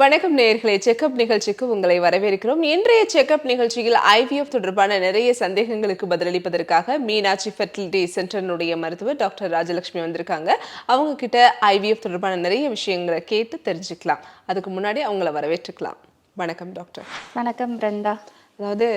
வணக்கம் நேயர்களே, செக்கப் நிகழ்ச்சிக்கு உங்களை வரவேற்கிறோம். இன்றைய செக்கப் நிகழ்ச்சியில் ஐவிஎஃப் தொடர்பான நிறைய சந்தேகங்களுக்கு பதிலளிப்பதற்காக மீனாட்சி ஃபெர்டிலிட்டி சென்டரினுடைய மருத்துவர் டாக்டர் ராஜலட்சுமி வந்திருக்காங்க. அவங்க கிட்ட ஐவிஎஃப் தொடர்பான நிறைய விஷயங்களை கேட்டு தெரிஞ்சுக்கலாம். அதுக்கு முன்னாடி அவங்கள வரவேற்றுக்கலாம். வணக்கம் டாக்டர். வணக்கம் பிருந்தா. அதாவது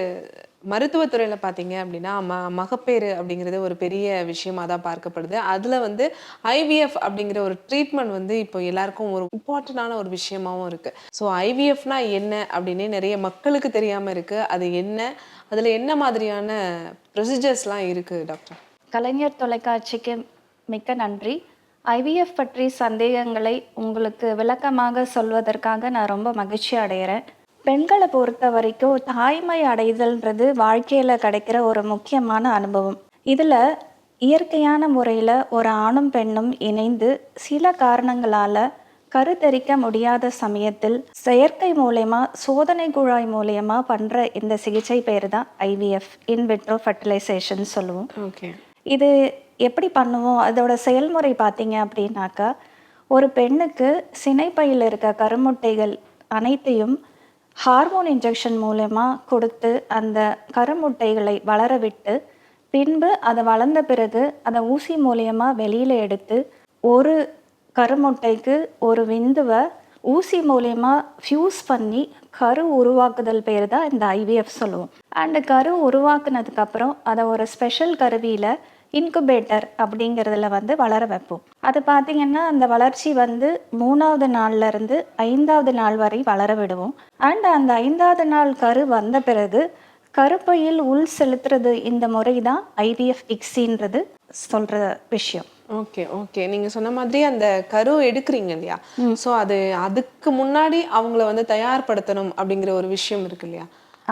மருத்துவத்துறையில பார்த்தீங்க அப்படின்னா, மகப்பேறு அப்படிங்கிறது ஒரு பெரிய விஷயமா தான் பார்க்கப்படுது. அதுல வந்து ஐவிஎஃப் அப்படிங்கிற ஒரு ட்ரீட்மெண்ட் வந்து இப்போ எல்லாருக்கும் ஒரு இம்பார்ட்டன்டான ஒரு விஷயமாவும் இருக்கு. ஸோ ஐவிஎஃப்னா என்ன அப்படின்னே நிறைய மக்களுக்கு தெரியாம இருக்கு. அது என்ன? அதுல என்ன மாதிரியான ப்ரொசீஜர்ஸ்லாம் இருக்கு டாக்டர்? கலைஞர் தொலைக்காட்சிக்கு மிக்க நன்றி. ஐவிஎஃப் பற்றி சந்தேகங்களை உங்களுக்கு விளக்கமாக சொல்வதற்காக நான் ரொம்ப மகிழ்ச்சி அடைகிறேன். பெண்களை பொறுத்த வரைக்கும் தாய்மை அடைதல்ன்றது வாழ்க்கையில் கிடைக்கிற ஒரு முக்கியமான அனுபவம். இதில் இயற்கையான முறையில் ஒரு ஆணும் பெண்ணும் இணைந்து சில காரணங்களால் கருத்தரிக்க முடியாத சமயத்தில் செயற்கை மூலயமா சோதனை குழாய் மூலயமா பண்ணுற இந்த சிகிச்சை பேர் தான் ஐவிஎஃப், இன்விட்ரோ ஃபர்டிலைசேஷன் சொல்லுவோம். ஓகே. இது எப்படி பண்ணுவோம், அதோட செயல்முறை பார்த்தீங்க அப்படின்னாக்கா, ஒரு பெண்ணுக்கு சினைப்பையில் இருக்க கருமுட்டைகள் அனைத்தையும் ஹார்மோன் இன்ஜெக்ஷன் மூலமா கொடுத்து அந்த கருமுட்டைகளை வளர விட்டு, பின்பு அதை வளர்ந்த பிறகு அதை ஊசி மூலயமா வெளியில் எடுத்து ஒரு கருமுட்டைக்கு ஒரு விந்துவை ஊசி மூலயமா ஃபியூஸ் பண்ணி கரு உருவாக்குதல் பேர் தான் இந்த ஐவிஎஃப் சொல்லுவோம். அண்ட் கரு உருவாக்குனதுக்கப்புறம் அதை ஒரு ஸ்பெஷல் கருவியில் இன்குபேட்டர் அப்படிங்கிறதுல வந்து வளர வைப்போம். அது பார்த்திங்கன்னா அந்த வளர்ச்சி வந்து 3வது நாள்லேருந்து 5வது நாள் வரை வளர விடுவோம். அண்ட் அந்த 5வது நாள் கரு வந்த பிறகு கருப்பையில் உள் செலுத்துறது இந்த முறை தான் ஐவிஎஃப் இக்ஸின்றது சொல்கிற விஷயம். Okay okay. நீங்க சொன்ன மாதிரி அந்த கரு எடுக்கிறீங்க இல்லையா? ஸோ அதுக்கு முன்னாடி அவங்கள வந்து தயார்படுத்தணும் அப்படிங்கிற ஒரு விஷயம் இருக்கு இல்லையா?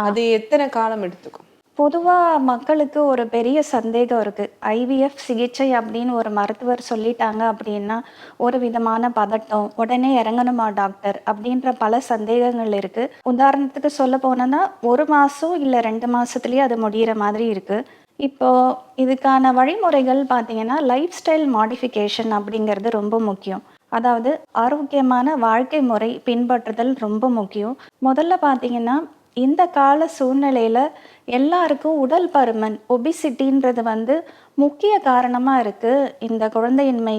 அது எத்தனை காலம் எடுத்துக்கும்? பொதுவாக மக்களுக்கு ஒரு பெரிய சந்தேகம் இருக்குது. ஐவிஎஃப் சிகிச்சை அப்படின்னு ஒரு மருத்துவர் சொல்லிட்டாங்க அப்படின்னா ஒரு விதமான பதட்டம், உடனே இறங்கணுமா டாக்டர் அப்படின்ற பல சந்தேகங்கள் இருக்குது. உதாரணத்துக்கு சொல்ல போனோன்னா 1 மாதம் இல்லை 2 மாதத்துலேயே அது முடிகிற மாதிரி இருக்குது. இப்போது இதுக்கான வழிமுறைகள் பார்த்திங்கன்னா லைஃப் ஸ்டைல் மாடிஃபிகேஷன் அப்படிங்கிறது ரொம்ப முக்கியம். அதாவது ஆரோக்கியமான வாழ்க்கை முறை பின்பற்றுதல் ரொம்ப முக்கியம். முதல்ல பார்த்திங்கன்னா இந்த கால சூழ்நிலையில் எல்லாருக்கும் உடல் பருமன், ஒபிசிட்டின்றது வந்து முக்கிய காரணமாக இருக்குது இந்த குழந்தையின்மை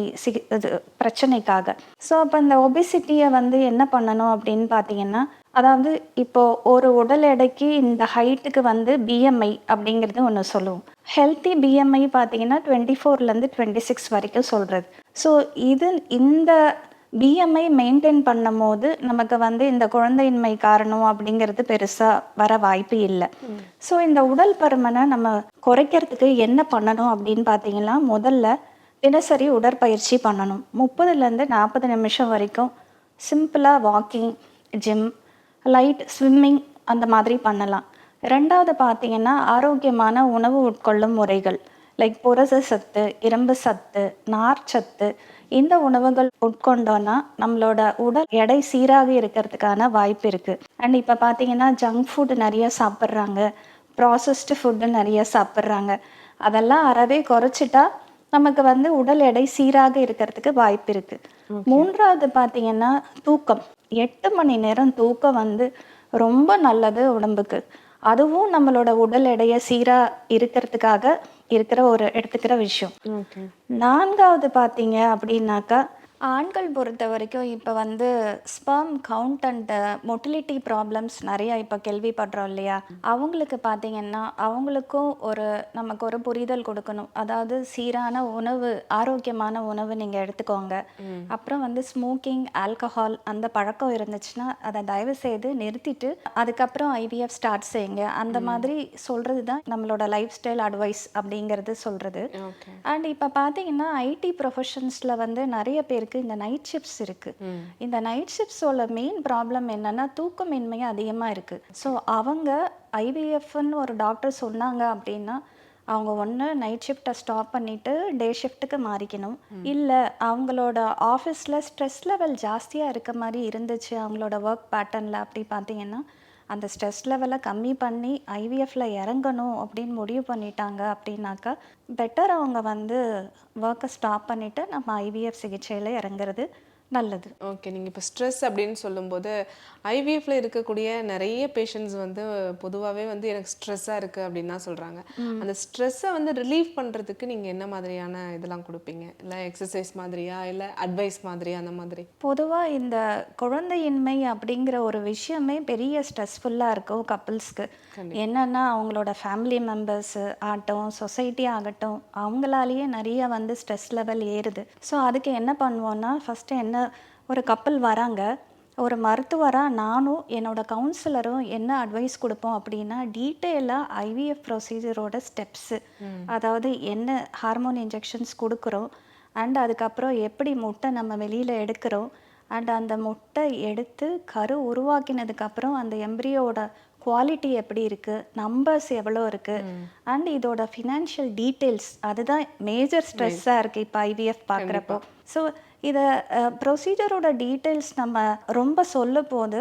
பிரச்சனைக்காக. ஸோ அப்போ இந்த ஒபிசிட்டியை வந்து என்ன பண்ணணும் அப்படின்னு பார்த்தீங்கன்னா, அதாவது இப்போது ஒரு உடல் எடைக்கு இந்த ஹைட்டுக்கு வந்து பிஎம்ஐ அப்படிங்கிறது ஒன்று சொல்லுவோம். ஹெல்த்தி பிஎம்ஐ பார்த்தீங்கன்னா 24லேருந்து 26 வரைக்கும் சொல்கிறது. ஸோ இந்த பிஎம்ஐ மெயின்டைன் பண்ணும் போது நமக்கு வந்து இந்த குழந்தையின்மை காரணம் அப்படிங்கிறது பெருசாக வர வாய்ப்பு இல்லை. ஸோ இந்த உடல் பருமனை நம்ம குறைக்கிறதுக்கு என்ன பண்ணணும் அப்படின்னு பார்த்தீங்கன்னா, முதல்ல தினசரி உடற்பயிற்சி பண்ணணும். 30லேருந்து 40 நிமிஷம் வரைக்கும் சிம்பிளாக வாக்கிங், ஜிம், லைட் ஸ்விம்மிங் அந்த மாதிரி பண்ணலாம். 2வது பார்த்தீங்கன்னா ஆரோக்கியமான உணவு உட்கொள்ளும் முறைகள், லைக் புரத சத்து, இரும்பு சத்து, நார் சத்து, இந்த உணவுகள் உட்கொண்டோன்னா நம்மளோட உடல் எடை சீராக இருக்கிறதுக்கான வாய்ப்பு இருக்குது. அண்ட் இப்போ பார்த்தீங்கன்னா ஜங்க் ஃபுட் நிறைய சாப்பிட்றாங்க, ப்ராசஸ்டு ஃபுட்டு நிறைய சாப்பிட்றாங்க. அதெல்லாம் அறவே குறைச்சிட்டா நமக்கு வந்து உடல் எடை சீராக இருக்கிறதுக்கு வாய்ப்பு இருக்குது. 3வது பார்த்தீங்கன்னா தூக்கம். 8 மணி நேரம் தூக்கம் வந்து ரொம்ப நல்லது உடம்புக்கு. அதுவும் நம்மளோட உடல் எடையை சீராக இருக்கிறதுக்காக எடுத்துக்கிற விஷயம். 4வது பார்த்தீங்க அப்படின்னாக்கா, ஆண்கள் பொறுத்த வரைக்கும் இப்போ வந்து sperm count and motility problems நிறையா இப்போ கேள்விப்படுறோம் இல்லையா? அவங்களுக்கு பார்த்தீங்கன்னா அவங்களுக்கும் நமக்கு ஒரு புரிதல் கொடுக்கணும். அதாவது சீரான உணவு, ஆரோக்கியமான உணவு நீங்கள் எடுத்துக்கோங்க. அப்புறம் வந்து ஸ்மோக்கிங், ஆல்கஹால் அந்த பழக்கம் இருந்துச்சுன்னா அதை தயவு செய்து நிறுத்திட்டு அதுக்கப்புறம் ஐவிஎஃப் ஸ்டார்ட் செய்யுங்க. அந்த மாதிரி சொல்கிறது தான் நம்மளோட லைஃப் ஸ்டைல் அட்வைஸ் அப்படிங்கிறது சொல்கிறது. அண்ட் இப்போ பார்த்தீங்கன்னா ஐடி ப்ரொஃபஷன்ஸில் வந்து நிறைய பேருக்கு இந்த நைட் ஷிஃப்ட்ஸ் இருக்குது. இந்த நைட் ஷிஃப்ட்ஸோட மெயின் ப்ராப்ளம் என்னன்னா தூக்கமின்மை அதிகமாக இருக்குது. ஸோ அவங்க ஐவிஎஃப்னு ஒரு டாக்டர் சொன்னாங்க அப்படின்னா அவங்க ஒன்று நைட் ஷிஃப்ட்டை ஸ்டாப் பண்ணிவிட்டு டே ஷிஃப்ட்டுக்கு மாறிக்கணும். இல்லை அவங்களோட ஆஃபீஸில் ஸ்ட்ரெஸ் லெவல் ஜாஸ்தியாக இருக்க மாதிரி இருந்துச்சு அவங்களோட ஒர்க் பேட்டர்னில், அப்படி பார்த்தீங்கன்னா அந்த ஸ்ட்ரெஸ் லெவலை கம்மி பண்ணி ஐவிஎஃப்ல இறங்கணும் அப்படின்னு முடிவு பண்ணிட்டாங்க அப்படின்னாக்கா பெட்டர் அவங்க வந்து ஒர்க்கை ஸ்டாப் பண்ணிவிட்டு நம்ம ஐவிஎஃப் சிகிச்சையில் இறங்குறது நல்லது. ஓகே. நீங்க இப்ப ஸ்ட்ரெஸ் அப்படின்னு சொல்லும்போது, ஐவிஎஃப்ல இருக்கக்கூடிய நெறைய பேஷண்ட்ஸ் வந்து பொதுவாவே வந்து எனக்கு ஸ்ட்ரெஸ்ஸா இருக்கு அப்படின்னு தான் சொல்றாங்க. ம். அந்த ஸ்ட்ரெஸ்ஸ வந்து ரிலீவ் பண்றதுக்கு நீங்க என்ன மாதிரியான இதெல்லாம் குடுப்பீங்க? இல்ல எக்ஸர்சைஸ் மாதிரியா? இல்ல அட்வைஸ் மாதிரியா? அந்த மாதிரி? பொதுவா இந்த குழந்தையின்மை அப்படிங்கிற ஒரு விஷயமே பெரிய ஸ்ட்ரெஸ்ஃபுல்லா இருக்கும் கப்பிள்ஸ்க்கு. கண்டிப்பா. என்னன்னா, அவங்களோட ஃபேமிலி மெம்பர்ஸு ஆகட்டும், சொசைட்டி ஆகட்டும், அவங்களாலேயே நெறைய வந்து ஸ்ட்ரெஸ் லெவல் ஏறுது. ஸோ, அதுக்கு என்ன பண்ணுவோம்னா, ஃபர்ஸ்ட்டு என்ன ஒரு கப்பிள் வராங்க. ஒரு மருத்துவரா நானும், என்னோட கவுன்சிலரும் என்ன அட்வைஸ் குடுப்போம் அப்படின்னா, டீட்டெயிலா ஐவிஎஃப் ப்ரொசீஜரோட ஸ்டெப்ஸு. ம். அதாவது என்ன ஹார்மோன் இன்ஜெக்ஷன்ஸ் குடுக்குறோம். அண்ட் அதுக்கப்புறம் எப்படி முட்டை நம்ம வெளியில எடுக்கிறோம். அண்ட் அந்த முட்டை எடுத்து கரு உருவாக்கினதுக்கப்புறம் அந்த எம்ப்ரியோட குவாலிட்டி எப்படி இருக்கு? நம்பர்ஸ் எவ்வளோ இருக்கு? ம். அண்ட் இதோட ஃபினான்ஷியல் டீட்டெயில்ஸ் அதுதான் மேஜர் ஸ்ட்ரெஸ்ஸா இருக்கு இப்ப ஐவிஎஃப் பார்க்குறப்போ. கண்டிப்பா. ஸோ இத ப்ரொசீஜரோட டீட்டெயில்ஸ் நம்ம ரொம்ப சொல்லும்போது,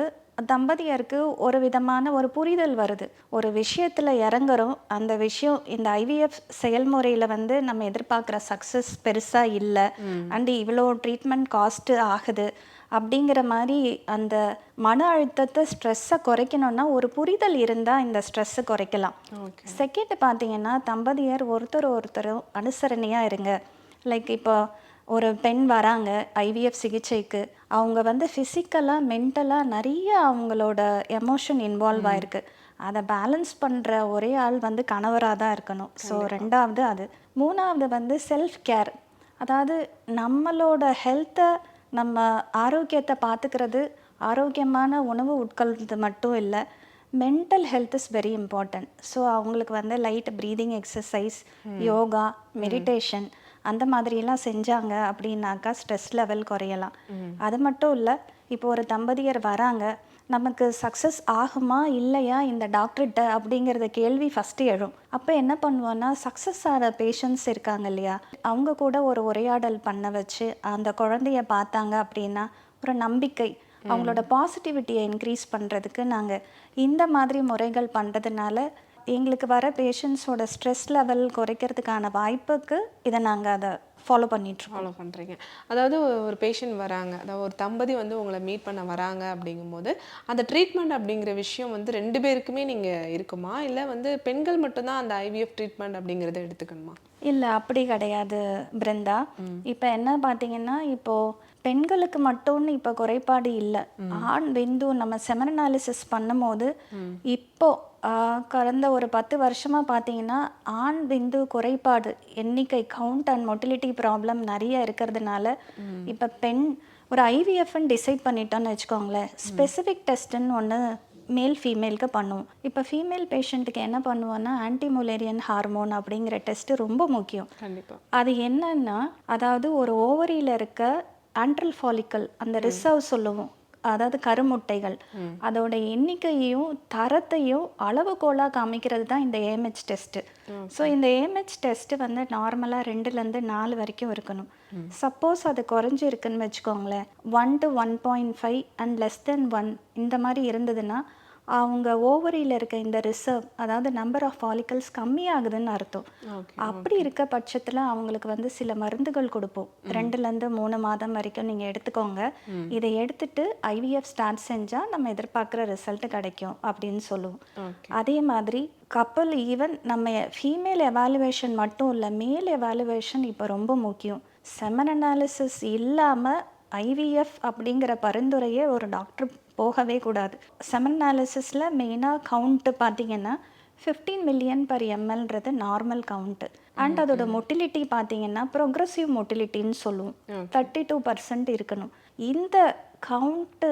தம்பதியருக்கு ஒரு விதமான ஒரு புரிதல் வருது. ஒரு விஷயத்துல இறங்குறோம். அந்த விஷயம் இந்த ஐவிஎஃப் செயல்முறையில வந்து நம்ம எதிர்பார்க்குற சக்ஸஸ் பெருசா இல்ல. ம். அண்ட் இவ்வளோ ட்ரீட்மெண்ட் காஸ்ட் ஆகுது. அப்படிங்கிற மாரி அந்த மன அழுத்தத்த, ஸ்ட்ரெஸ்ஸ குறைக்கணும்னா, ஒரு புரிதல் இருந்தா இந்த ஸ்ட்ரெஸ்ஸ குறைக்கலாம். ஓகே. செகண்ட் பார்த்தீங்கன்னா, தம்பதியர் ஒருத்தர் ஒருத்தரும் அனுசரணையா இருங்க. லைக் இப்போ ஒரு பெண் வராங்க ஐவிஎஃப் சிகிச்சைக்கு. அவங்க வந்து ஃபிசிக்கலா, மென்டலா நெறைய அவங்களோட எமோஷன் இன்வால்வ் ம். ஆயிருக்கு. அத பேலன்ஸ் பண்ற ஒரே ஆள் வந்து கணவரா தான் இருக்கணும். ஸோ கண்டிப்பா. 2வது அது. 3வது வந்து செல்ஃப் கேர். அதாவது நம்மளோட ஹெல்த்த நம்ம ஆரோக்கியத்த பார்த்துக்கிறது, ஆரோக்கியமான உணவு உட்கொள்றது மட்டும் இல்ல. Mental health is very important. So அவங்களுக்கு வந்து லைட் பிரீதிங் எக்ஸர்சைஸ், ம். யோகா, ம். மெடிடேஷன் அந்த மாதிரியெல்லாம் செஞ்சாங்க அப்படின்னாக்கா ஸ்ட்ரெஸ் லெவல் குறையலாம். ம். அது மட்டும் இல்ல, இப்போ ஒரு தம்பதியர் வராங்க. நமக்கு சக்ஸஸ் ஆகுமா? இல்லையா? இந்த டாக்டர்ட்ட அப்படிங்கிறத கேள்வி ஃபர்ஸ்ட்டு எழும். அப்ப என்ன பண்ணுவோம்னா, சக்ஸஸ் ஆன பேஷண்ட்ஸ் இருக்காங்க இல்லையா? அவங்க கூட ஒரு உரையாடல் பண்ண வச்சு, அந்த குழந்தைய பார்த்தாங்க அப்படின்னா, ஒரு நம்பிக்கை, அவங்களோட ம். பாசிட்டிவிட்டிய இன்க்ரீஸ் பண்றதுக்கு நாங்க இந்த மாதிரி முறைகள் பண்றதுனால, எங்களுக்கு வர பேஷண்ட்ஸோட ஸ்ட்ரெஸ் லெவல் குறைக்கிறதுக்கான வாய்ப்புக்கு இத நாங்க அத ஃபாலோ பண்ணிட்டுருக்கோம். ஃபாலோ பண்றீங்க. அதாவது ஒரு பேஷண்ட் வராங்க. அதாவது ஒரு தம்பதி வந்து உங்கள மீட் பண்ண வராங்க அப்படிங்கும்போது, அந்த ட்ரீட்மெண்ட் அப்படிங்கிற விஷயம் வந்து 2 பேருக்குமே நீங்க இருக்குமா? இல்ல வந்து பெண்கள் மட்டும் தான் அந்த ஐவிஎஃப் ட்ரீட்மெண்ட் அப்படிங்கிறத எடுத்துக்கணுமா? இல்ல அப்படி கிடையாது பிருந்தா. ம். இப்ப என்ன பார்த்தீங்கன்னா, இப்போ பெண்களுக்கு மட்டும்னு இப்ப குறைபாடு இல்ல. ம். ஆண் விந்து நம்ம செமன் அனாலிசிஸ் பண்ணும்போது, ம். இப்போ கடந்த ஒரு 10 வருஷமா பார்த்தீங்கன்னா, ஆண் விந்து குறைபாடு எண்ணிக்கை கவுண்ட் அண்ட் மொட்டிலிட்டி ப்ராப்ளம் நெறைய இருக்கிறதுனால, ம். இப்ப பெண் ஒரு ஐவிஎஃப்ன்னு டிசைட் பண்ணிட்டோம்னு வச்சுக்கோங்களேன். ம். ஸ்பெசிஃபிக் டெஸ்ட்டுன்னு ஒண்ணு மேல், ஃபீமேலுக்கு பண்ணுவோம். இப்ப ஃபீமேல் பேஷண்ட்டுக்கு என்ன பண்ணுவோம்னா, ஆன்டி முலேரியன் ஹார்மோன் அப்படிங்கிற டெஸ்ட்டு ரொம்ப முக்கியம். கண்டிப்பா. அது என்னன்னா, அதாவது ஒரு ஓவரியில இருக்க ஆன்ட்ரல் ஃபாலிக்கல் அந்த ம். ரிசர்வ் சொல்லுவோம். அதாவது கருமுட்டைகள். ம். அதோட எண்ணிக்கையையும், தரத்தையும் அளவுகோலா காமிக்கிறது தான் இந்த ஏஎம்ஹெச் டெஸ்ட்டு. So okay. இந்த ஏஎம்ஹெச் டெஸ்ட்டு வந்து நார்மலா 2லேருந்து 4 வரைக்கும் இருக்கணும். ம். சப்போஸ் அது குறைஞ்சிருக்குன்னு வச்சுக்கோங்களேன், 1 to 1.5 அண்ட் லெஸ் தென் 1 இந்த மாரி இருந்ததுன்னா, அவங்க ஓவரியில இருக்க இந்த ரிசர்வ் அதாவது நம்பர் ஆஃப் ஃபாலிகல்ஸ் கம்மியாகுதுன்னு அர்த்தம். ஓகே. அப்படி ஓகே. இருக்க பட்சத்துல அவங்களுக்கு வந்து சில மருந்துகள் குடுப்போம். ம். 2லேருந்து 3 மாதம் வரைக்கும் நீங்க எடுத்துக்கோங்க. ம். இத எடுத்துட்டு ஐவிஎஃப் ஸ்டார்ட் செஞ்சா நம்ம எதிர்பார்க்குற ரிசல்ட் கிடைக்கும் அப்படின்னு சொல்லுவோம். ஓகே. அதே மாதிரி கப்பல் ஈவன் நம்ம ஃபீமேல் எவாலுவேஷன் மட்டும் இல்ல, மேல் எவாலுவேஷன் இப்போ ரொம்ப முக்கியம். செமன் அனாலிசிஸ் இல்லாம ஐவிஎஃப் அப்படிங்கிற பரிந்துரையே ஒரு டாக்டர் போகவே கூடாது. செமன் அனாலிசிஸ்ல மெயினா கவுண்ட் பார்த்தீங்கன்னா 15 மில்லியன் பர் எம்எல்ன்றது நார்மல் கவுண்ட். அண்ட் அதோட ம். மொட்டிலிட்டி பார்த்தீங்கன்னா ப்ரொக்ரெசிவ் மொட்டிலிட்டின்னு சொல்லுவோம். ஓகே. 32% இருக்கணும். இந்த கவுண்ட்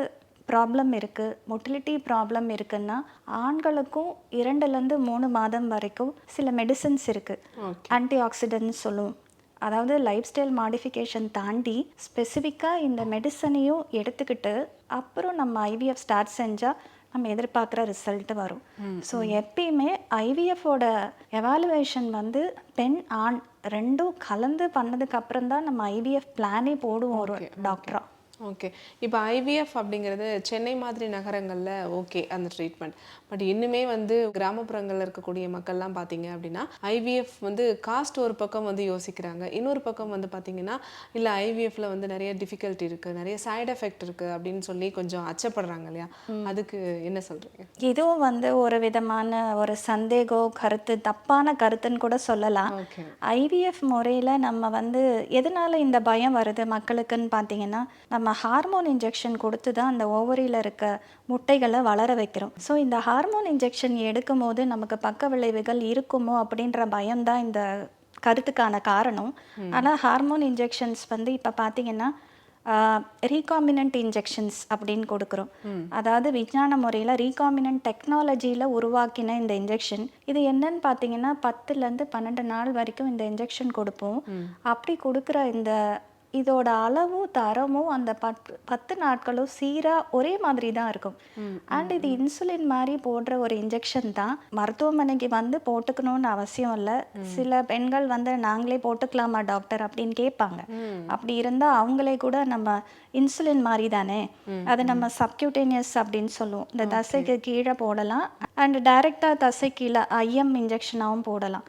ப்ராப்ளம் இருக்கு, மொட்டிலிட்டி ப்ராப்ளம் இருக்குன்னா, ஆண்களுக்கும் 2லேருந்து 3 மாதம் வரைக்கும் சில மெடிசின்ஸ் இருக்கு. ஓகே. ஆன்டி ஆக்சிடென்ட்ஸ் சொல்லுவோம். அதாவது லைஃப் ஸ்டைல் மாடிஃபிகேஷன் தாண்டி ஸ்பெசிஃபிக்கா இந்த மெடிசனையும் எடுத்துக்கிட்டு, அப்புறம் நம்ம ஐவிஎஃப் ஸ்டார்ட் செஞ்சா நம்ம எதிர்பார்க்குற ரிசல்ட் வரும். ம். ஸோ ம். எப்பயுமே ஐவிஎஃப்போட எவாலுவேஷன் வந்து பெண், ஆண் 2ம் கலந்து பண்ணதுக்கு அப்புறம் தான் நம்ம ஐவிஎஃப் பிளானே போடுவோம் ஒரு ஓகே. ஓகே. டாக்டரா. ஓகே. இப்ப ஐவிஎஃப் அப்படிங்கிறது சென்னை மாதிரி நகரங்கள்ல ஓகே அந்த ட்ரீட்மெண்ட். பட் இன்னுமே வந்து கிராமப்புறங்கள்ல இருக்கக்கூடிய மக்கள்லாம் பார்த்தீங்க அப்படின்னா, ஐவிஎஃப் வந்து காஸ்ட் ஒரு பக்கம் வந்து யோசிக்கிறாங்க. இன்னொரு பக்கம் வந்து பார்த்தீங்கன்னா, இல்ல ஐவிஎஃப்ல வந்து நெறைய டிஃபிகல்ட்டி இருக்கு, நெறைய சைட் எஃபெக்ட் இருக்கு அப்படின்னு சொல்லி கொஞ்சம் அச்சப்படுறாங்க இல்லையா? அதுக்கு என்ன சொல்றீங்க? இதுவும் வந்து ஒரு விதமான ஒரு சந்தேகம், கருத்து, தப்பான கருத்துன்னு கூட சொல்லலாம். ஓகே. ஐவிஎஃப் முறையில நம்ம வந்து எதனால இந்த பயம் வருது மக்களுக்குன்னு பார்த்தீங்கன்னா, நம்ம ஹார்மோன் இன்ஜெக்ஷன் குடுத்து தான் அந்த ஓவரியில இருக்க முட்டைகள வளர வைக்கிறோம். ஸோ இந்த ஹார்மோன் இன்ஜெக்ஷன் எடுக்கும்போது நமக்கு பக்க விளைவுகள் இருக்குமோ அப்படின்ற பயம் தான் இந்த கருத்துக்கான காரணம். ஆனா ஹார்மோன் இன்ஜெக்ஷன்ஸ் வந்து இப்ப பார்த்தீங்கன்னா, ரீகாம்பினன்ட் இன்ஜெக்ஷன்ஸ் அப்படின்னு கொடுக்குறோம். அதாவது விஞ்ஞான முறையில் ரீகாம்பினன்ட் டெக்னாலஜியில் உருவாக்கின இந்த இன்ஜெக்ஷன் இது என்னன்னு பார்த்தீங்கன்னா 10லேருந்து 12 நாள் வரைக்கும் இந்த இன்ஜெக்ஷன் கொடுப்போம். அப்படி கொடுக்குற இதோட அளவும் தரமும் அந்த 10 நாட்களும் சீராக ஒரே மாதிரி தான் இருக்கும். அண்ட் இது இன்சுலின் மாதிரி போடுற ஒரு இன்ஜெக்ஷன் தான். மருத்துவமனைக்கு வந்து போட்டுக்கணும்னு அவசியம் இல்லை. சில பெண்கள் வந்து நாங்களே போட்டுக்கலாமா டாக்டர் அப்படின்னு கேட்பாங்க. அப்படி இருந்தால் அவங்களே கூட நம்ம இன்சுலின் மாதிரி தானே, அது நம்ம சப்கியூட்டேனியஸ் அப்படின்னு சொல்லுவோம். இந்த தசைக்கு கீழே போடலாம் அண்ட் டைரெக்டாக தசை கீழே ஐஎம் இன்ஜெக்ஷனாகவும் போடலாம்.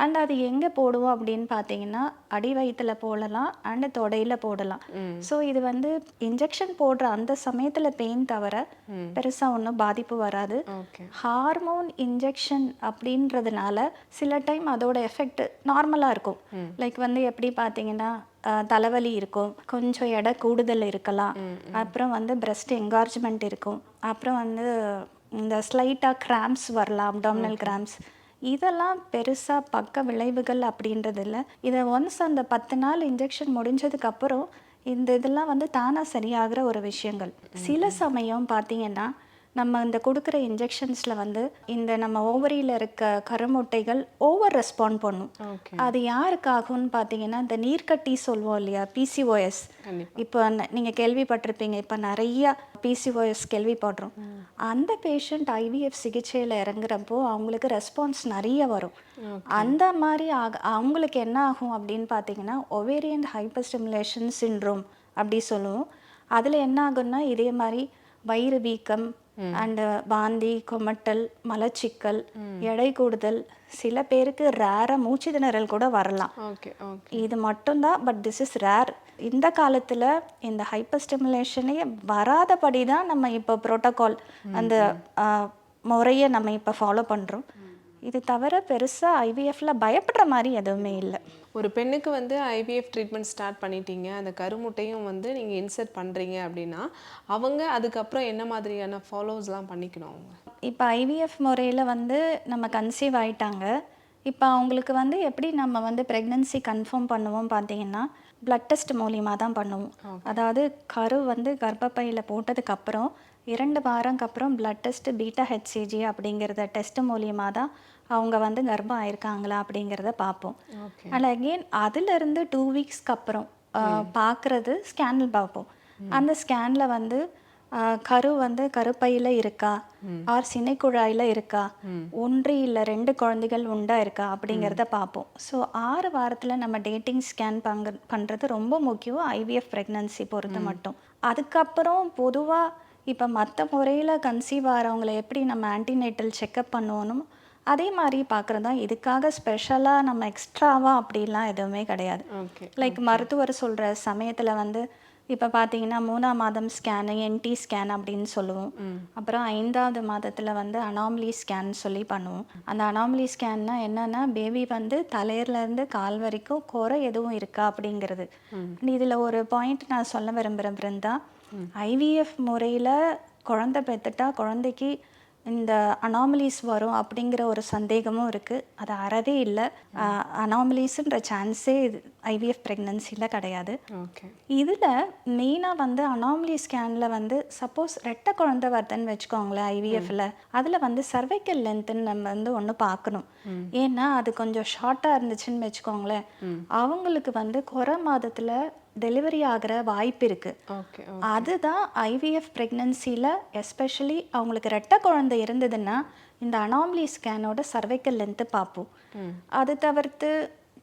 அண்ட் அது எங்கே போடுவோம் அப்படின்னு பார்த்தீங்கன்னா அடி வயிற்றுல போடலாம் அண்ட் தொடையில் போடலாம். ஸோ இது வந்து இன்ஜெக்ஷன் போடுற அந்த சமயத்தில் பெயின் தவிர பெருசாக ஒன்றும் பாதிப்பு வராது. ஹார்மோன் இன்ஜெக்ஷன் அப்படின்றதுனால சில டைம் அதோட எஃபெக்ட் நார்மலாக இருக்கும். லைக் வந்து எப்படி பார்த்தீங்கன்னா தலைவலி இருக்கும், கொஞ்சம் எடை கூடுதல் இருக்கலாம், அப்புறம் வந்து பிரஸ்ட் என்கார்ஜ்மெண்ட் இருக்கும், அப்புறம் வந்து இந்த ஸ்லைட்டாக கிராம்ஸ் வரலாம், அப்டாமினல் கிராம்ஸ். இதெல்லாம் பெருசாக பக்க விளைவுகள் அப்படின்றது இல்லை. இதை ஒன்ஸ் அந்த 10 நாள் இன்ஜெக்ஷன் முடிஞ்சதுக்கப்புறம் இதெல்லாம் வந்து தானாக சரியாகிற ஒரு விஷயங்கள். சில சமயம் பார்த்தீங்கன்னா நம்ம இந்த கொடுக்குற இன்ஜெக்ஷன்ஸில் வந்து இந்த நம்ம ஓவரியில் இருக்க கருமுட்டைகள் ஓவர் ரெஸ்பாண்ட் பண்ணும். அது யாருக்காகும்னு பார்த்தீங்கன்னா இந்த நீர்க்கட்டி சொல்லுவோம் இல்லையா, பிசிஓஎஸ். இப்போ நீங்கள் கேள்விப்பட்டிருப்பீங்க, இப்போ நிறையா பிசிஓஎஸ் கேள்விப்படுறோம். அந்த பேஷண்ட் ஐவிஎஃப் சிகிச்சையில் இறங்குறப்போ அவங்களுக்கு ரெஸ்பான்ஸ் நிறைய வரும். அந்த மாதிரி அவங்களுக்கு என்ன ஆகும் அப்படின்னு பார்த்தீங்கன்னா ஒவேரியன் ஹைப்பர்ஸ்டிமுலேஷன் சிண்ட்ரோம் அப்படி சொல்லுவோம். அதில் என்ன ஆகும்னா இதே மாதிரி வயிறு வீக்கம் அண்டு வாந்தி, குமட்டல், மலச்சிக்கல், எடை கூடுதல், சில பேருக்கு ரேராக மூச்சு திணறல் கூட வரலாம். இது மட்டும்தான், பட் திஸ் இஸ் ரேர். இந்த காலத்தில் இந்த ஹைப்பர் ஸ்டிமுலேஷனே வராதபடி தான் நம்ம இப்போ ப்ரோட்டோகால் அந்த முறையை நம்ம இப்போ ஃபாலோ பண்ணுறோம். இது தவிர பெருசாக ஐவிஎஃப்ல பயப்படுற மாதிரி எதுவுமே இல்லை. ஒரு பெண்ணுக்கு வந்து ஐவிஎஃப் ட்ரீட்மெண்ட் ஸ்டார்ட் பண்ணிட்டீங்க, அந்த கருமுட்டையும் வந்து நீங்கள் இன்சர்ட் பண்ணுறீங்க அப்படின்னா அவங்க அதுக்கப்புறம் என்ன மாதிரியான ஃபாலோஸ்லாம் பண்ணிக்கணும்? அவங்க இப்போ ஐவிஎஃப் முறையில் வந்து நம்ம கன்சீவ் ஆயிட்டாங்க. இப்போ அவங்களுக்கு வந்து எப்படி நம்ம வந்து ப்ரெக்னன்சி கன்ஃபார்ம் பண்ணுவோம் பார்த்தீங்கன்னா பிளட் டெஸ்ட் மூலியமாக தான் பண்ணுவோம். அதாவது கரு வந்து கர்ப்பப்பையில் போட்டதுக்கப்புறம் 2 வாரம்க்கு அப்புறம் பிளட் டெஸ்ட் பீட்டா ஹெச்சிஜி அப்படிங்கிறத டெஸ்ட் மூலியமாக தான் அவங்க வந்து கர்ப்பம் ஆயிருக்காங்களா அப்படிங்கிறத பார்ப்போம். அண்ட் அகெயின் அதிலிருந்து 2 வீக்ஸ்க்கு அப்புறம் பார்க்குறது ஸ்கேனில் பார்ப்போம். அந்த ஸ்கேனில் வந்து கரு வந்து கருப்பையில் இருக்கா ஆர் சினைக்குழாயில் இருக்கா, 1 இல்லை 2 குழந்தைகள் உண்டா இருக்கா அப்படிங்கிறத பார்ப்போம். ஸோ 6 வாரத்தில் நம்ம டேட்டிங் ஸ்கேன் பண்ணுறது ரொம்ப முக்கியம் ஐவிஎஃப் ப்ரெக்னன்சி பொறுத்த மட்டும். அதுக்கப்புறம் பொதுவாக இப்போ மற்ற முறையில் கன்சீவ் ஆகிறவங்களை எப்படி நம்ம ஆன்டிநேட்டல் செக்கப் பண்ணுவோம் அதே மாதிரி பார்க்குறது தான். இதுக்காக ஸ்பெஷலாக நம்ம எக்ஸ்ட்ராவாக அப்படிலாம் எதுவுமே கிடையாது. லைக் மருத்துவர் சொல்கிற சமயத்தில் வந்து இப்போ பார்த்தீங்கன்னா 3ஆம் மாதம் ஸ்கேனு என்டி ஸ்கேன் அப்படின்னு சொல்லுவோம். அப்புறம் 5ஆவது மாதத்தில் வந்து அனாமலி ஸ்கேன் சொல்லி பண்ணுவோம். அந்த அனாமலி ஸ்கேன்னா என்னென்னா பேபி வந்து தலையிலேருந்து கால் வரைக்கும் குறை எதுவும் இருக்கா அப்படிங்கிறது. இதில் ஒரு பாயிண்ட் நான் சொல்ல விரும்புகிறேன் பிருந்தா. ஐவிஎஃப் முறையில் குழந்தை பெற்றுட்டா குழந்தைக்கு இந்த அனாமலிஸ் வரும் அப்படிங்கிற ஒரு சந்தேகமும் இருக்குது. அது அறவே இல்லை. அனாமலிஸுன்ற சான்ஸே ஐவிஎஃப் ப்ரெக்னன்சியில் கிடையாது. இதில் மெயினாக வந்து அனாமலி ஸ்கேனில் வந்து சப்போஸ் ரெட்டை குழந்தை வருதுன்னு வச்சுக்கோங்களேன் ஐவிஎஃப்ல, அதில் வந்து சர்வைக்கல் லென்த்துன்னு நம்ம வந்து ஒன்று பார்க்கணும். ஏன்னா அது கொஞ்சம் ஷார்ட்டாக இருந்துச்சுன்னு வச்சுக்கோங்களேன், அவங்களுக்கு வந்து குறை மாதத்தில் டெலிவரி ஆகிற வாய்ப்பு இருக்குது. அதுதான் ஐவிஎஃப் ப்ரெக்னன்சியில் எஸ்பெஷலி அவங்களுக்கு ரெட்டை குழந்தை இருந்ததுன்னா இந்த அனாமலி ஸ்கேனோட சர்வைக்கல் லென்த்து பார்ப்போம். அது தவிர்த்து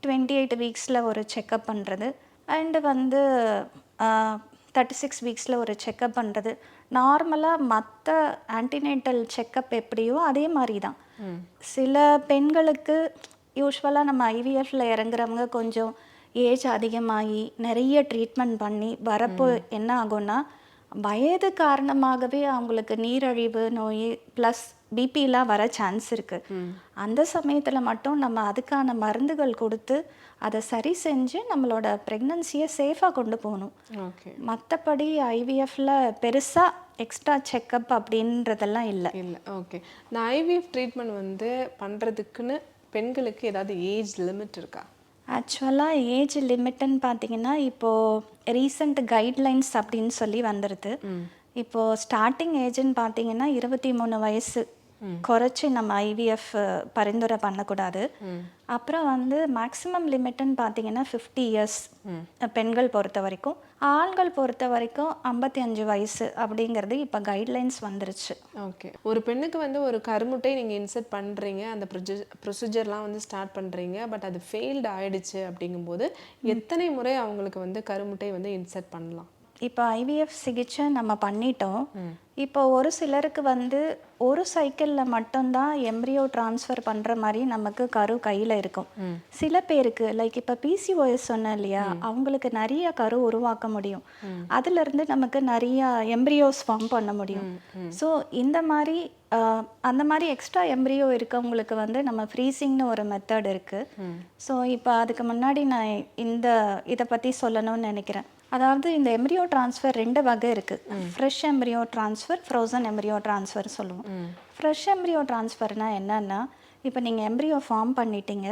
28 வீக்ஸில் ஒரு செக்கப் பண்ணுறது அண்டு வந்து 36 வீக்ஸில் ஒரு செக்கப் பண்ணுறது. நார்மலாக மற்ற ஆன்டினேட்டல் செக்கப் எப்படியோ அதே மாதிரி தான். சில பெண்களுக்கு யூஸ்வலாக நம்ம ஐவிஎஃப்ல இறங்குறவங்க கொஞ்சம் ஏஜ் அதிகமாகி நிறைய ட்ரீட்மெண்ட் பண்ணி வரப்போ என்ன ஆகும்னா, வயது காரணமாகவே அவங்களுக்கு நீரழிவு நோய் ப்ளஸ் பிபிலாம் வர சான்ஸ் இருக்குது. அந்த சமயத்தில் மட்டும் நம்ம அதுக்கான மருந்துகள் கொடுத்து அதை சரி செஞ்சு நம்மளோட ப்ரெக்னன்சியை சேஃபாக கொண்டு போகணும். ஓகே. மற்றபடி ஐவிஎஃப்ல பெருசாக எக்ஸ்ட்ரா செக்கப் அப்படின்றதெல்லாம் இல்லை. இல்லை. ஓகே. இந்த ஐவிஎஃப் ட்ரீட்மெண்ட் வந்து பண்ணுறதுக்குன்னு பெண்களுக்கு ஏதாவது ஏஜ் லிமிட் இருக்கா? ஆக்சுவலாக ஏஜ் லிமிட்டுன்னு பார்த்தீங்கன்னா இப்போது ரீசெண்ட் கைட்லைன்ஸ் அப்படின்னு சொல்லி வந்துடுது. இப்போது ஸ்டார்டிங் ஏஜ்னு பார்த்தீங்கன்னா 23 வயசு குறைச்சி நம்ம ஐவிஎஃப் பரிந்துரை பண்ணக்கூடாது. அப்புறம் வந்து மேக்ஸிமம் லிமிட்டுன்னு பார்த்தீங்கன்னா 50 இயர்ஸ் பெண்கள் பொறுத்த வரைக்கும். ஆண்கள் பொறுத்த வரைக்கும் 55 வயசு அப்படிங்கிறது இப்போ கைட்லைன்ஸ் வந்துருச்சு. ஓகே. ஒரு பெண்ணுக்கு வந்து ஒரு கருமுட்டை நீங்கள் இன்சர்ட் பண்ணுறீங்க, அந்த ப்ரொசீஜர்லாம் வந்து ஸ்டார்ட் பண்ணுறீங்க, பட் அது ஃபெயில்டு ஆயிடுச்சு அப்படிங்கும்போது எத்தனை முறை அவங்களுக்கு வந்து கருமுட்டை வந்து இன்சர்ட் பண்ணலாம்? இப்போ ஐவிஎஃப் சிகிச்சை நம்ம பண்ணிட்டோம். இப்போ ஒரு சிலருக்கு வந்து ஒரு சைக்கிளில் மட்டும்தான் எம்ப்ரியோ ட்ரான்ஸ்ஃபர் பண்ணுற மாதிரி நமக்கு கரு கையில் இருக்கும். சில பேருக்கு லைக் இப்போ பிசிஓஎஸ் சொன்னேன் இல்லையா, அவங்களுக்கு நிறைய கரு உருவாக்க முடியும். அதுலேருந்து நமக்கு நிறைய எம்ப்ரியோஸ் ஃபார்ம் பண்ண முடியும். ஸோ இந்த மாதிரி அந்த மாதிரி எக்ஸ்ட்ரா எம்ப்ரியோ இருக்கவங்களுக்கு வந்து நம்ம ஃப்ரீசிங்னு ஒரு மெத்தட் இருக்குது. ஸோ இப்போ அதுக்கு முன்னாடி நான் இதை பற்றி சொல்லணும்னு நினைக்கிறேன். அதாவது இந்த எம்ப்ரியோ ட்ரான்ஸ்ஃபர் 2 வகை இருக்குது. Fresh embryo transfer, frozen embryo transfer சொல்லுவோம். ஃப்ரெஷ் எம்ப்ரியோ ட்ரான்ஸ்ஃபர்னால் என்னென்னா, இப்போ நீங்கள் எம்ப்ரியோ ஃபார்ம் பண்ணிட்டீங்க,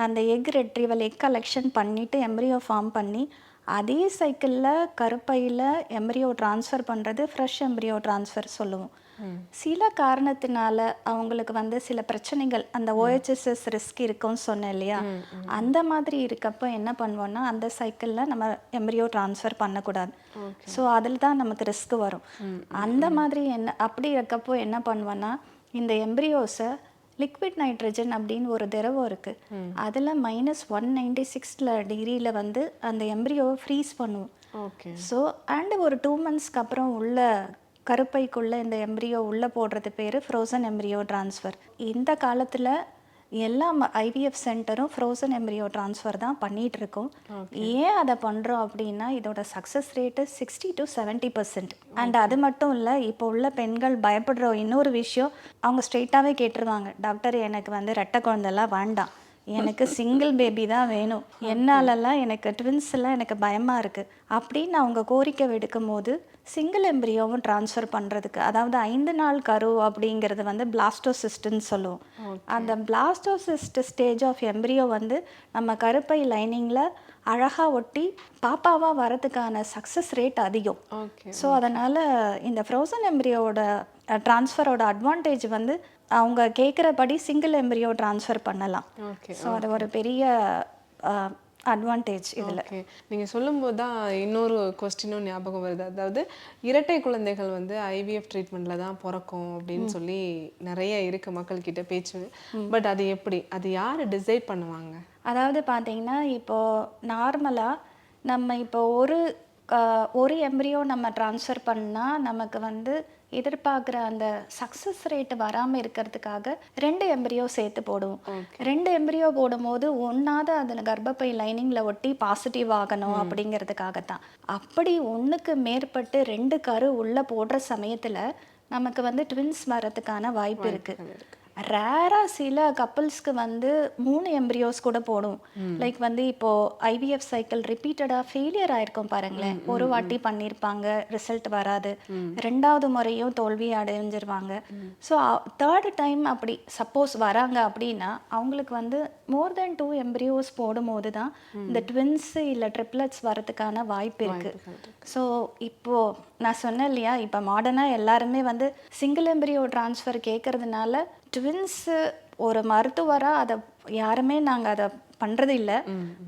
அந்த எக் ரெட்ரீவல் எக் கலெக்ஷன் பண்ணிவிட்டு எம்ப்ரியோ ஃபார்ம் பண்ணி அதே சைக்கிளில் கருப்பையில் எம்ப்ரியோ ட்ரான்ஸ்ஃபர் பண்ணுறது ஃப்ரெஷ் எம்ப்ரியோ ட்ரான்ஸ்ஃபர் சொல்லுவோம். சில காரணத்தினால அவங்களுக்கு வந்து சில பிரச்சனைகள், அந்த ஓஹெச்எஸ்எஸ் ரிஸ்க் இருக்கும்னு சொன்னேன் இல்லையா, அந்த மாதிரி இருக்கப்போ என்ன பண்ணுவோம்னா அந்த சைக்கிளில் நம்ம எம்ப்ரியோ ட்ரான்ஸ்ஃபர் பண்ணக்கூடாது. ஸோ அதில் தான் நமக்கு ரிஸ்க் வரும். அந்த மாதிரி அப்படி இருக்கப்போ என்ன பண்ணுவோன்னா, இந்த எம்ப்ரியோஸை லிக்விட் நைட்ரஜன் அப்படின்னு ஒரு திரவம் இருக்குது, அதில் -196 டிகிரியில் வந்து அந்த எம்ப்ரியோவை ஃப்ரீஸ் பண்ணுவோம். ஸோ அண்டு ஒரு 2 மந்த்ஸ்க்கு அப்புறம் உள்ள கருப்பைக்குள்ளே இந்த எம்ப்ரியோ உள்ளே போடுறது பேர் ஃப்ரோசன் எம்ப்ரியோ ட்ரான்ஸ்ஃபர். இந்த காலத்தில் எல்லா ஐவிஎஃப் சென்டரும் ஃப்ரோசன் எம்ப்ரியோ ட்ரான்ஸ்ஃபர் தான் பண்ணிகிட்ருக்கோம். ஏன் அதை பண்ணுறோம் அப்படின்னா, இதோட சக்ஸஸ் ரேட்டு 60 to 70%. அண்ட் அது மட்டும் இல்லை, இப்போ உள்ள பெண்கள் பயப்படுற இன்னொரு விஷயம், அவங்க ஸ்ட்ரெயிட்டாகவே கேட்டுருவாங்க, டாக்டர் எனக்கு வந்து ரெட்டை குழந்தெல்லாம் வேண்டாம், எனக்கு சிங்கிள் பேபி தான் வேணும், என்னாலலாம் எனக்கு ட்வின்ஸ் எல்லாம் எனக்கு பயமாக இருக்குது அப்படின்னு அவங்க கோரிக்கை விடுக்கும் போது சிங்கிள் எம்ப்ரியோவும் ட்ரான்ஸ்ஃபர் பண்ணுறதுக்கு, அதாவது 5 நாள் கரு அப்படிங்கிறது வந்து பிளாஸ்டோசிஸ்ட்னு சொல்லுவோம். அந்த பிளாஸ்டோசிஸ்ட் ஸ்டேஜ் ஆஃப் எம்ப்ரியோ வந்து நம்ம கருப்பை லைனிங்கில் அழகாக ஒட்டி பாப்பாவாக வரதுக்கான சக்ஸஸ் ரேட் அதிகம். ஸோ அதனால் இந்த ஃப்ரோசன் எம்ப்ரியோட ட்ரான்ஸ்ஃபரோட அட்வான்டேஜ் வந்து அவங்க கேட்குறபடி சிங்கிள் எம்ப்ரியோ ட்ரான்ஸ்ஃபர் பண்ணலாம். ஸோ அது ஒரு பெரிய அட்வான்டேஜ் இதில். நீங்கள் சொல்லும்போது தான் இன்னொரு கொஸ்டினும் ஞாபகம் வருது. அதாவது இரட்டை குழந்தைகள் வந்து ஐவிஎஃப் ட்ரீட்மெண்ட்டில் தான் பிறக்கும் அப்படின்னு சொல்லி நிறைய இருக்குது மக்கள்கிட்ட பேச்சு. பட் அது எப்படி, அது யார் டிசைட் பண்ணுவாங்க? அதாவது பார்த்தீங்கன்னா, இப்போது நார்மலாக நம்ம இப்போ ஒரு எம்ப்ரியோ நம்ம ட்ரான்ஸ்ஃபர் பண்ணால் நமக்கு வந்து எதிர்பார்க்குற அந்த சக்ஸஸ் ரேட் வராமல் இருக்கிறதுக்காக 2 எம்ப்ரியோ சேர்த்து போடுவோம். 2 எம்ப்ரியோ போடும்போது ஒன்றாவது அதில் கர்ப்பப்பை லைனிங்கில் ஒட்டி பாசிட்டிவ் ஆகணும் அப்படிங்கிறதுக்காகத்தான். அப்படி ஒன்றுக்கு மேற்பட்டு 2 கரு உள்ளே போடுற சமயத்தில் நமக்கு வந்து ட்வின்ஸ் வரதுக்கான வாய்ப்பு இருக்குது. ரேராக சில கப்புள்ஸ்க்கு வந்து 3 எம்ப்ரியோஸ் கூட போடும். லைக் வந்து இப்போது ஐவிஎஃப் சைக்கிள் ரிப்பீட்டடாக ஃபெயிலியர் ஆயிருக்கும் பாருங்களேன். ஒரு வாட்டி பண்ணியிருப்பாங்க, ரிசல்ட் வராது, 2வது முறையும் தோல்வி அடைஞ்சிருவாங்க. ஸோ 3rd டைம் அப்படி சப்போஸ் வராங்க அப்படின்னா அவங்களுக்கு வந்து மோர் தென் 2 எம்ப்ரியோஸ் போடும்போது தான் இந்த ட்வின்ஸு இல்லை ட்ரிப்ளட்ஸ் வரதுக்கான வாய்ப்பு இருக்குது. ஸோ இப்போது நான் சொன்னேன் இல்லையா, இப்போ மாடர்னாக எல்லாருமே வந்து சிங்கிள் எம்ப்ரியோ ட்ரான்ஸ்ஃபர் கேட்கறதுனால ட்வின்ஸு ஒரு மருத்துவராக அதை யாருமே நாங்கள் அதை பண்ணுறது இல்லை.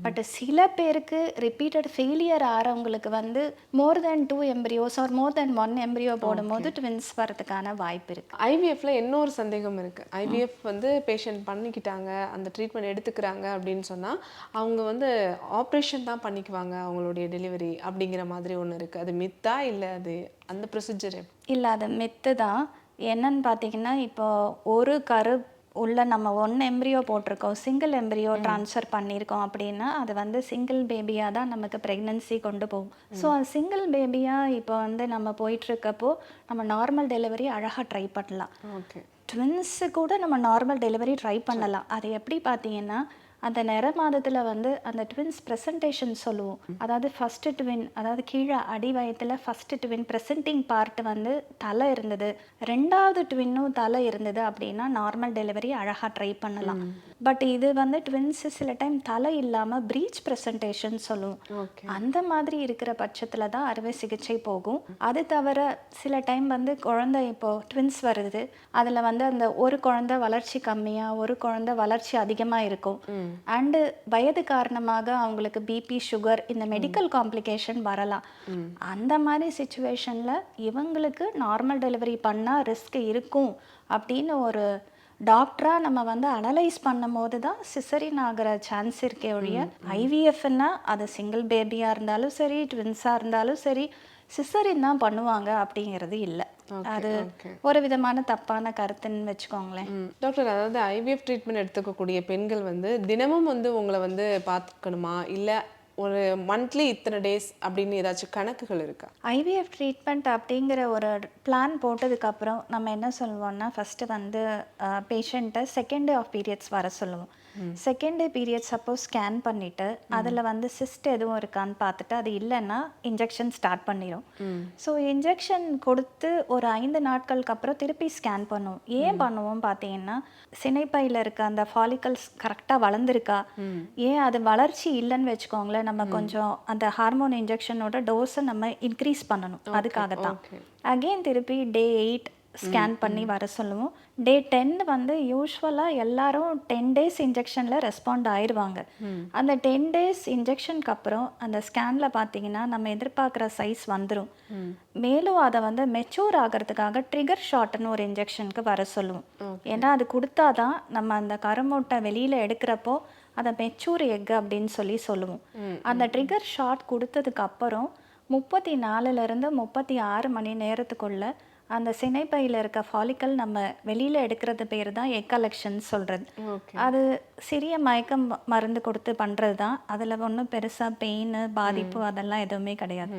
பட் சில பேருக்கு ரிப்பீட்டட் ஃபெயிலியர் ஆகிறவங்களுக்கு வந்து மோர் தென் 2 எம்ப்ரியோஸ் ஆர் மோர் தென் 1 எம்ப்ரியோ போடும்போது ட்வின்ஸ் வரதுக்கான வாய்ப்பு இருக்குது. ஐவிஎஃப்ல இன்னொரு சந்தேகம் இருக்கு. ஐவிஎஃப் வந்து பேஷண்ட் பண்ணிக்கிட்டாங்க, அந்த ட்ரீட்மெண்ட் எடுத்துக்கிறாங்க அப்படின்னு சொன்னா அவங்க வந்து ஆப்ரேஷன் தான் பண்ணிக்குவாங்க அவங்களுடைய டெலிவரி அப்படிங்கிற மாதிரி ஒன்று இருக்கு. அது மித்தா இல்லை அது அந்த ப்ரொசீஜர்? இல்லை, அது மெத்து தான். என்னன்னு பார்த்தீங்கன்னா, இப்போ ஒரு கரு உள்ள நம்ம 1 எம்ப்ரியோ போட்டிருக்கோம், சிங்கிள் எம்ப்ரியோ ட்ரான்ஸ்ஃபர் பண்ணியிருக்கோம் அப்படின்னா அது வந்து சிங்கிள் பேபியாக தான் நமக்கு ப்ரெக்னன்சி கொண்டு போகும். ஸோ அது சிங்கிள் பேபியாக இப்போ வந்து நம்ம போயிட்டுருக்கப்போ நம்ம நார்மல் டெலிவரி அழகாக ட்ரை பண்ணலாம். ஓகே. ட்வின்ஸு கூட நம்ம நார்மல் டெலிவரி ட்ரை பண்ணலாம். அது எப்படி பார்த்தீங்கன்னா, அந்த நிற மாதத்தில் வந்து அந்த ட்வின்ஸ் ப்ரெசன்டேஷன் சொல்லுவோம். அதாவது ஃபஸ்ட்டு ட்வின், அதாவது கீழே அடி வயத்தில் ஃபஸ்ட்டு ட்வின் ப்ரெசன்டிங் பார்ட் வந்து தலை இருந்தது, 2வது ட்வின்னும் தலை இருந்தது அப்படின்னா நார்மல் டெலிவரி அழகாக ட்ரை பண்ணலாம். பட் இது வந்து ட்வின்ஸு சில டைம் தலை இல்லாமல் ப்ரீச் ப்ரெசன்டேஷன் சொல்லுவோம். அந்த மாதிரி இருக்கிற பட்சத்தில் தான் அறுவை சிகிச்சை போகும். அது தவிர சில டைம் வந்து குழந்தை இப்போது ட்வின்ஸ் வருது, அதில் வந்து அந்த ஒரு குழந்தை வளர்ச்சி கம்மியாக ஒரு குழந்தை வளர்ச்சி அதிகமாக இருக்கும். அண்டு வயது காரணமாக அவங்களுக்கு பிபி, சுகர், இந்த மெடிக்கல் காம்ப்ளிகேஷன் வரலாம். அந்த மாதிரி சுச்சுவேஷனில் இவங்களுக்கு நார்மல் டெலிவரி பண்ணால் ரிஸ்க் இருக்கும் அப்படின்னு ஒரு டாக்டராக நம்ம வந்து அனலைஸ் பண்ணும் போது தான் சிசரின் ஆகிற சான்ஸ் இருக்கே ஒழிய, ஐவிஎஃப்னா அது சிங்கிள் பேபியாக இருந்தாலும் சரி, ட்வின்ஸாக இருந்தாலும் சரி, சிசரின் தான் பண்ணுவாங்க அப்படிங்கிறது இல்லை. அது ஒரு விதமான தப்பான கருத்துன்னு வச்சுக்கோங்களேன். டாக்டர், அதாவது ஐவிஎஃப் ட்ரீட்மெண்ட் எடுத்துக்கக்கூடிய பெண்கள் வந்து தினமும் வந்து உங்களை வந்து பார்த்துக்கணுமா, இல்லை ஒரு மந்த்லி இத்தனை டேஸ் அப்படின்னு ஏதாச்சும் கணக்குகள் இருக்கா? ஐவிஎஃப் ட்ரீட்மெண்ட் அப்படிங்கிற ஒரு பிளான் போட்டதுக்கப்புறம் நம்ம என்ன சொல்லுவோம்னா, ஃபஸ்ட்டு வந்து பேஷண்ட்டை செகண்ட் டே ஆஃப் பீரியட்ஸ் வர சொல்லுவோம். Second day period suppose scan பண்ணிவிட்டு அதில் வந்து சிஸ்ட் எதுவும் இருக்கான்னு பார்த்துட்டு அது இல்லைன்னா இன்ஜெக்ஷன் ஸ்டார்ட் பண்ணிடும். ஸோ இன்ஜெக்ஷன் கொடுத்து ஒரு 5 நாட்களுக்கு அப்புறம் திருப்பி ஸ்கேன் பண்ணுவோம். ஏன் பண்ணுவோம் பார்த்தீங்கன்னா, சினைப்பையில் இருக்க அந்த ஃபாலிக்கல்ஸ் கரெக்டாக வளர்ந்துருக்கா, ஏன் அது வளர்ச்சி இல்லைன்னு வச்சுக்கோங்களேன், நம்ம கொஞ்சம் அந்த ஹார்மோன் இன்ஜெக்ஷனோட டோஸை நம்ம இன்க்ரீஸ் பண்ணணும். அதுக்காகத்தான் அகெயின் திருப்பி டே 8 ஸ்கேன் பண்ணி வர சொல்லுவோம். டே 10 வந்து யூஸ்வலாக எல்லாரும் 10 டேஸ் இன்ஜெக்ஷனில் ரெஸ்பாண்ட் ஆயிடுவாங்க. அந்த 10 டேஸ் இன்ஜெக்ஷனுக்கு அப்புறம் அந்த ஸ்கேனில் பார்த்தீங்கன்னா நம்ம எதிர்பார்க்குற சைஸ் வந்துடும். மேலும் அதை வந்து மெச்சூர் ஆகிறதுக்காக ட்ரிகர் ஷாட்னு ஒரு இன்ஜெக்ஷனுக்கு வர சொல்லுவோம். ஏன்னா அது கொடுத்தாதான் நம்ம அந்த கருமுட்டை வெளியில் எடுக்கிறப்போ அதை மெச்சூர் எக் அப்படின்னு சொல்லுவோம். அந்த ட்ரிகர் ஷாட் கொடுத்ததுக்கு அப்புறம் 34லேருந்து 36 மணி நேரத்துக்குள்ள அந்த சினைப்பையில் இருக்க ஃபாலிக்கல் நம்ம வெளியில் எடுக்கிறது பேர் தான் எக் கலெக்ஷன் சொல்கிறது. அது சிறிய மயக்கம் மருந்து கொடுத்து பண்ணுறது தான். அதில் ஒன்றும் பெருசாக பெயின், பாதிப்பு அதெல்லாம் எதுவுமே கிடையாது.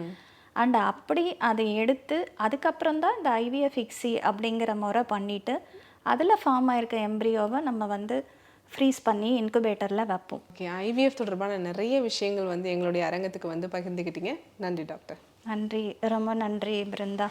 அண்ட் அப்படி அதை எடுத்து அதுக்கப்புறம் தான் இந்த ஐவிஎஃப் இக்ஸி அப்படிங்கிற முறை பண்ணிவிட்டு அதில் ஃபார்ம் ஆயிருக்க எம்ப்ரியோவை நம்ம வந்து ஃப்ரீஸ் பண்ணி இன்குபேட்டரில் வைப்போம். ஓகே. ஐவிஎஃப் தொடர்பான நிறைய விஷயங்கள் வந்து எங்களுடைய அரங்கத்துக்கு வந்து பகிர்ந்துக்கிட்டீங்க. நன்றி டாக்டர். நன்றி, ரொம்ப நன்றி பிருந்தா.